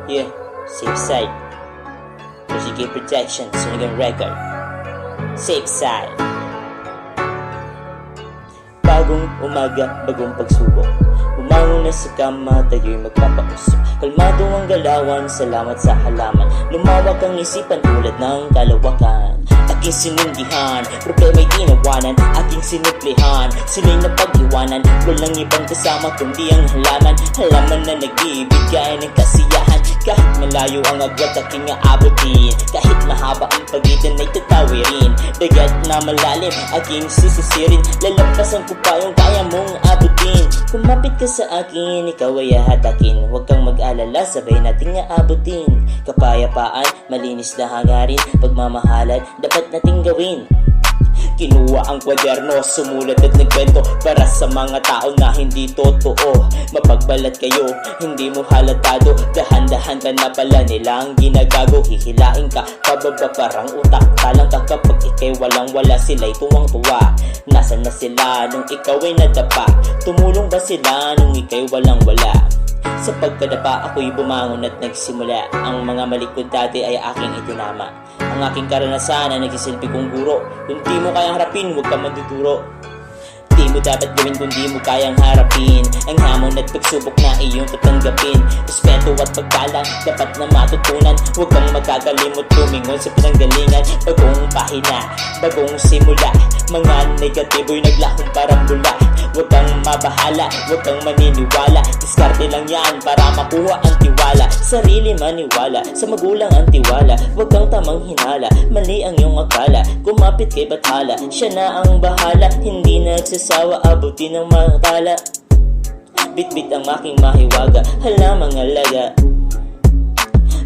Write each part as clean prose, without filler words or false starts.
Yeah, safe side. Sige protection, Sunigang record. Safe side. Bagong umaga, bagong pagsubok. Umangon na sa kama, tayo'y magpapausok. Kalmado ang galawan, salamat sa halaman. Lumawak ang isipan tulad ng kalawakan. Aking sinindihan, problema'y inawanan. Aking sinuplihan, sila'y napag-iwanan. Walang ibang kasama kundi ang halaman. Halaman na nagbibigay ng kasiyahan. Kahit malayo ang agwat aking aabutin, kahit mahaba ang pagitan ay tatawirin. Dagat na malalim aking sisisirin, lalampasan ko pa yung kaya mong abutin. Kumapit ka sa akin, ikaw ay hahatakin. Huwag kang mag-alala, sabay nating aabutin. Kapayapaan, malinis na hangarin, pagmamahalan, dapat nating gawin. Kinuha ang kwaderno, sumulat at nagkwento para sa mga tao na hindi totoo. Mapagbalat kayo, hindi mo halatado. Dahan-dahan ka na pala nilang ginagago. Hihilain ka, pababa parang utak. Talang ka kapag ikay walang-wala, sila'y tuwang-tuwa. Nasaan na sila nung ikaw ay nadapa? Tumulong ba sila nung ikay walang-wala? Sa pagkadapa ako'y bumangon at nagsimula. Ang mga malikod dati ay aking itinama. Ang aking karanasan na nagsisilbi kong guro. Kung di mo kayang harapin, huwag ka manduduro. Di mo dapat gawin kung di mo kayang harapin. Ang hamon at pagsubok na iyong tatanggapin. Respeto at paggalang dapat na matutunan. Huwag kang magkakalimot tumingon sa pinanggalingan. Bagong pahina, bagong simula. Mga negatibo'y naglahong parang bula. Huwag kang mabahala, huwag kang maniniwala. Diskarte lang yan para makuha ang tiwala. Sarili maniwala, sa magulang ang tiwala. Huwag kang tamang hinala, mali ang iyong akala. Kumapit kay Bathala, siya na ang bahala. Hindi nagsasawa, abutin ang matala. Bit-bit ang aking mahiwaga, hala mga laga.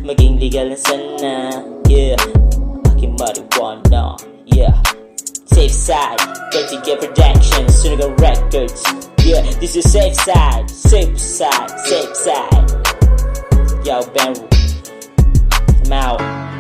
Maging legal na sana, yeah. Aking marijuana, yeah. Safe side, Vertigo Productions, Sunigang Records. Yeah, this is safe side, safe side, safe side. Yo, Ben, I'm out.